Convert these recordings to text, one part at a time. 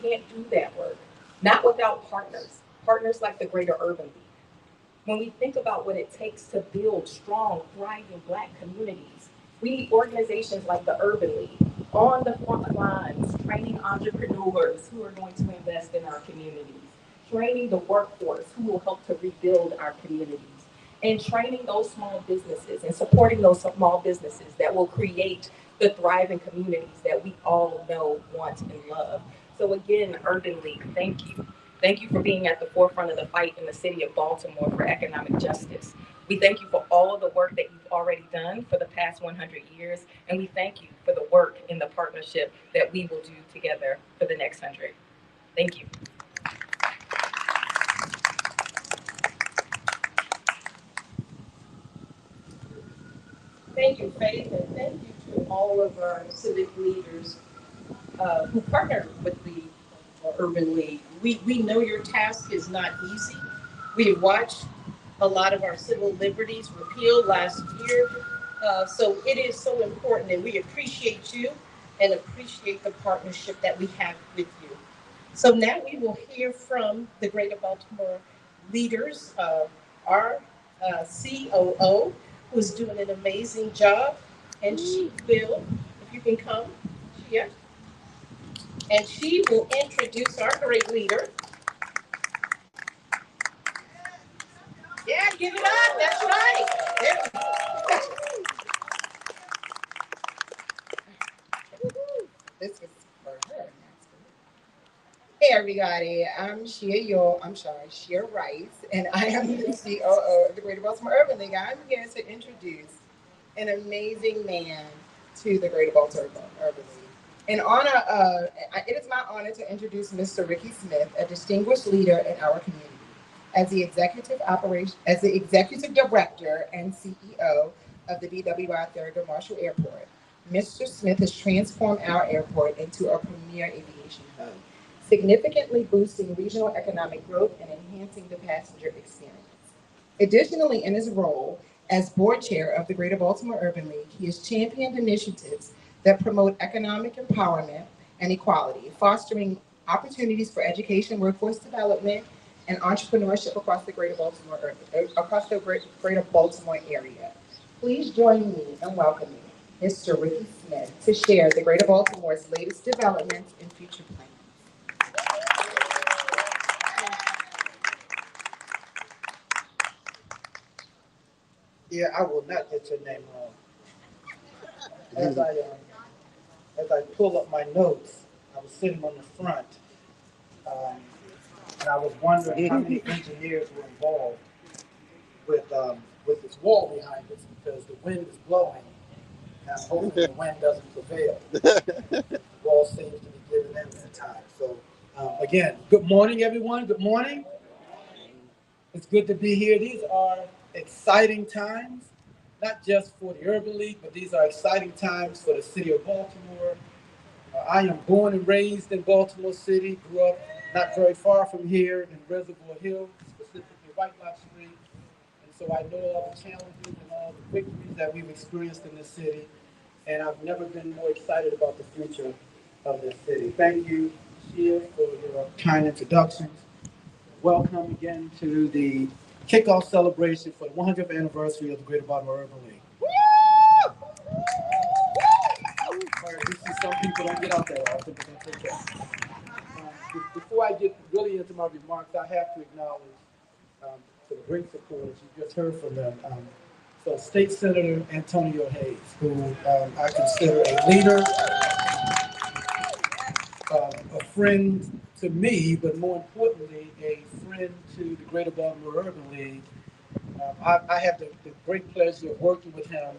can't do that work, not without partners like the Greater Urban League. When we think about what it takes to build strong, thriving Black communities, we need organizations like the Urban League on the front lines, training entrepreneurs who are going to invest in our communities, training the workforce who will help to rebuild our communities, and training those small businesses and supporting those small businesses that will create the thriving communities that we all know, want, and love. So again, Urban League, thank you. Thank you for being at the forefront of the fight in the city of Baltimore for economic justice. We thank you for all of the work that you've already done for the past 100 years, and we thank you for the work in the partnership that we will do together for the next 100. Thank you. Thank you, Faith, and thank you to all of our civic leaders who partner with the Urban League. We know your task is not easy. We have watched a lot of our civil liberties repealed last year. So it is so important, and we appreciate you and appreciate the partnership that we have with you. So now we will hear from the Greater Baltimore leaders. Our COO, who is doing an amazing job, and she will, if you can come, here, and she will introduce our great leader. Yeah, give it up. That's right. There we go. This is for her. Hey everybody, Shea Rice, and I am the COO of the Greater Baltimore Urban League. I'm here to introduce an amazing man to the Greater Baltimore Urban League. It is my honor to introduce Mr. Ricky Smith, a distinguished leader in our community. As the executive director and CEO of the BWI Thurgood Marshall Airport, Mr. Smith has transformed our airport into a premier aviation hub, significantly boosting regional economic growth and enhancing the passenger experience. Additionally, in his role as board chair of the Greater Baltimore Urban League, he has championed initiatives that promote economic empowerment and equality, fostering opportunities for education, workforce development, and entrepreneurship across the Greater Baltimore area. Please join me in welcoming Mr. Ricky Smith to share the Greater Baltimore's latest developments and future plans. Yeah, I will not get your name wrong. As I pull up my notes, I was sitting on the front, um, and I was wondering how many engineers were involved with this wall behind us because the wind is blowing, and hopefully the wind doesn't prevail. The wall seems to be giving in at times. So again, good morning, everyone. Good morning. It's good to be here. These are exciting times, not just for the Urban League, but these are exciting times for the city of Baltimore. I am born and raised in Baltimore City, grew up not very far from here in Reservoir Hill, specifically White Lock Street. And so I know all the challenges and all the victories that we've experienced in this city. And I've never been more excited about the future of this city. Thank you, Shea, for your kind introductions. Welcome again to the kickoff celebration for the 100th anniversary of the Greater Baltimore Urban League. You see some people don't get out that often, but that's okay. Before I get really into my remarks, I have to acknowledge the great supporters you just heard from them. So State Senator Antonio Hayes, who I consider a leader, a friend to me, but more importantly, a friend to the Greater Baltimore Urban League. I have the great pleasure of working with him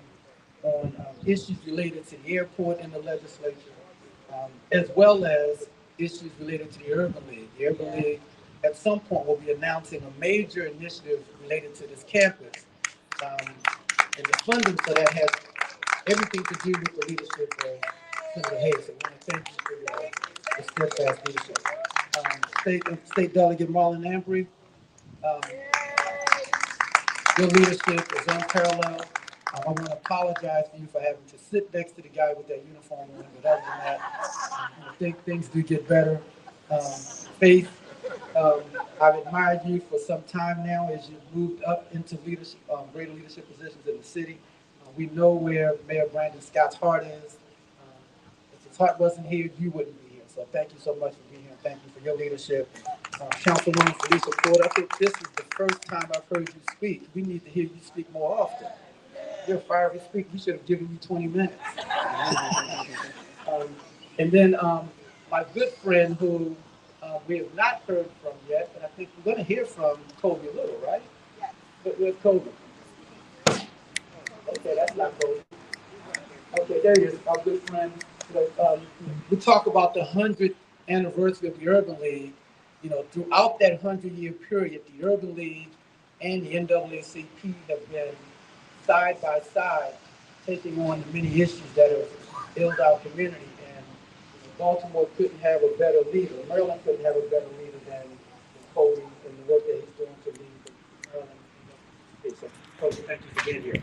on issues related to the airport and the legislature, as well as issues related to the Urban League. The Urban League, at some point, will be announcing a major initiative related to this campus. And the funding for that has everything to do with the leadership of Senator Hayes. I want to thank you for your steadfast leadership. State Delegate Marlon Lamprey, your leadership is unparalleled. I want to apologize for you for having to sit next to the guy with that uniform on, but other than that, I think things do get better. Faith, um, I've admired you for some time now as you've moved up into leadership, greater leadership positions in the city. We know where Mayor Brandon Scott's heart is. If his heart wasn't here, you wouldn't be here. So thank you so much for being here. Thank you for your leadership. Councilwoman Felicia Ford, I think this is the first time I've heard you speak. We need to hear you speak more often. You're a fiery speaker. We should have given you 20 minutes. Um, and then my good friend who we have not heard from yet, but I think we're going to hear from Kobe Little, right? Where's Kobe? Okay, that's not Kobe. Okay, there he is, our good friend. We talk about the 100th anniversary of the Urban League. You know, throughout that 100-year period, the Urban League and the NAACP have been side by side, taking on the many issues that have ailed our community. And Baltimore couldn't have a better leader. Maryland couldn't have a better leader than Kobe and the work that he's doing to lead Maryland. So, Kobe, thank you for being here.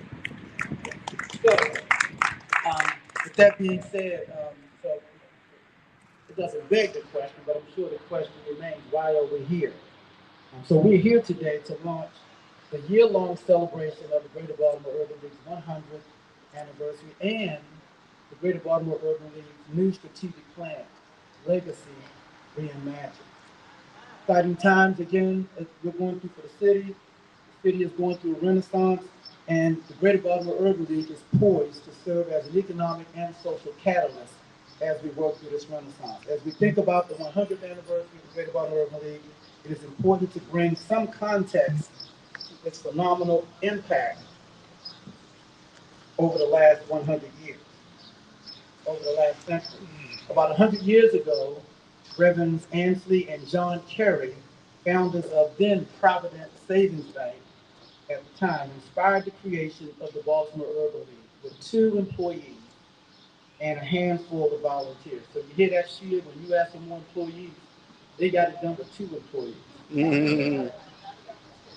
So, with that being said, so it doesn't beg the question, but I'm sure the question remains, why are we here? So we're here today to launch the year-long celebration of the Greater Baltimore Urban League's 100th anniversary and the Greater Baltimore Urban League's new strategic plan, Legacy Reimagined. Exciting times again as we're going through for the city. The city is going through a renaissance, and the Greater Baltimore Urban League is poised to serve as an economic and social catalyst as we work through this renaissance. As we think about the 100th anniversary of the Greater Baltimore Urban League, it is important to bring some context to its phenomenal impact over the last 100 years, over the last century. About 100 years ago, Reverends Ansley and John Kerry, founders of then Providence Savings Bank at the time, inspired the creation of the Baltimore Urban League with 2 employees and a handful of volunteers. So you hear that, Sheila, when you ask for more employees, they got it done with 2 employees. Mm-hmm.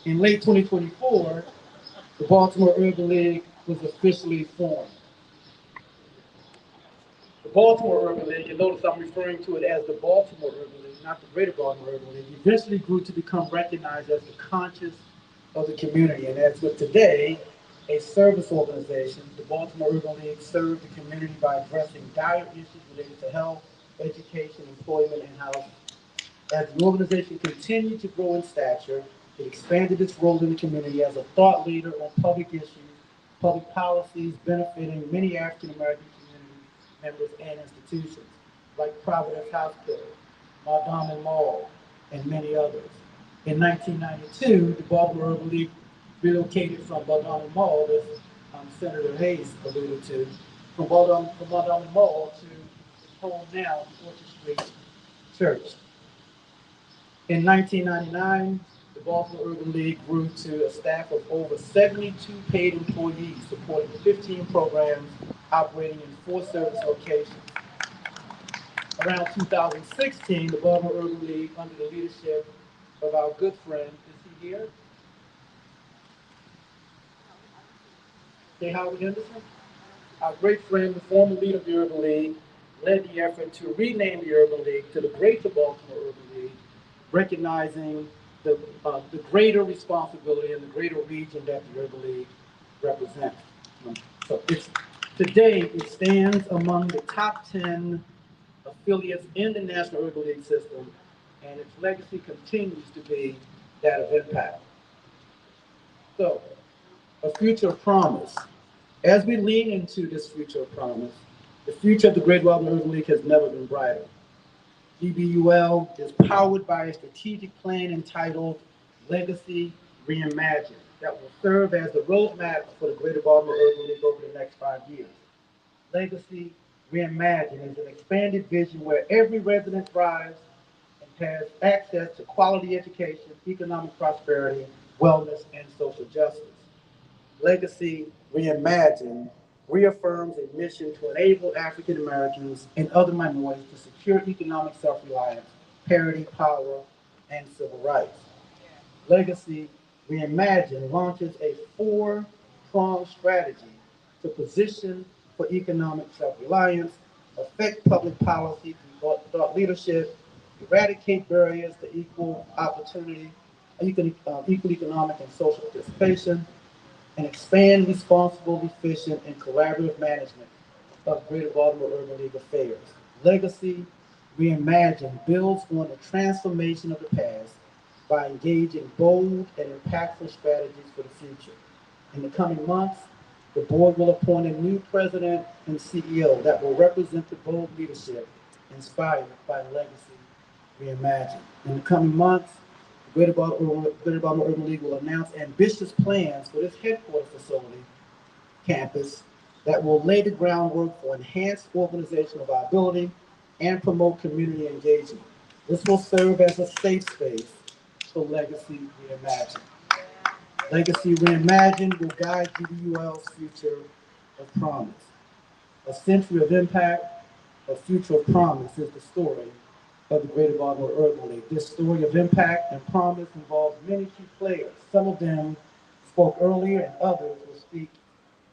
In late 2024, the Baltimore Urban League was officially formed. The Baltimore Urban League, you notice I'm referring to it as the Baltimore Urban League, not the Greater Baltimore Urban League, eventually grew to become recognized as the conscience of the community. And as with today, a service organization, the Baltimore Urban League served the community by addressing dire issues related to health, education, employment, and housing. As the organization continued to grow in stature, it expanded its role in the community as a thought leader on public issues, public policies benefiting many African American community members and institutions, like Providence Hospital, Mondawmin Mall, and many others. In 1992, the Baltimore Urban League relocated from Mondawmin Mall, as Senator Hayes alluded to, from Mondawmin Mall to its home now, the Orchard Street Church. In 1999, the Baltimore Urban League grew to a staff of over 72 paid employees, supporting 15 programs operating in 4 service locations. Around 2016, the Baltimore Urban League, under the leadership of our good friend, is he here? J. Howard Henderson? Our great friend, the former leader of the Urban League, led the effort to rename the Urban League to the Greater Baltimore Urban League, recognizing the greater responsibility and the greater region that the Urban League represents. So today it stands among the top 10 affiliates in the National Urban League system, and its legacy continues to be that of impact. So, a future of promise. As we lean into this future of promise, the future of the Great Baltimore Urban League has never been brighter. GBUL is powered by a strategic plan entitled Legacy Reimagined that will serve as the roadmap for the Greater Baltimore Urban League over the next 5 years. Legacy Reimagined is an expanded vision where every resident thrives and has access to quality education, economic prosperity, wellness, and social justice. Legacy Reimagined reaffirms a mission to enable African Americans and other minorities to secure economic self-reliance, parity, power, and civil rights. Legacy Reimagined launches a 4-pronged strategy to position for economic self-reliance, affect public policy through thought leadership, eradicate barriers to equal opportunity, equal economic and social participation, and expand responsible, efficient, and collaborative management of Greater Baltimore Urban League affairs. Legacy Reimagined builds on the transformation of the past by engaging bold and impactful strategies for the future. In the coming months, the board will appoint a new president and CEO that will represent the bold leadership inspired by Legacy Reimagined. In the coming months, Greater Baltimore Urban League will announce ambitious plans for this headquarters facility campus that will lay the groundwork for enhanced organizational viability and promote community engagement. This will serve as a safe space for Legacy Reimagined. Legacy Reimagined will guide GBUL's future of promise. A century of impact, a future of promise is the story of the Greater Baltimore Urban League. This story of impact and promise involves many key players. Some of them spoke earlier and others will speak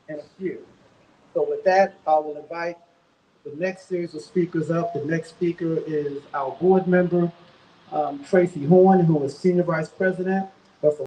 in a few. So with that, I will invite the next series of speakers up. The next speaker is our board member, Tracy Horn, who is Senior Vice President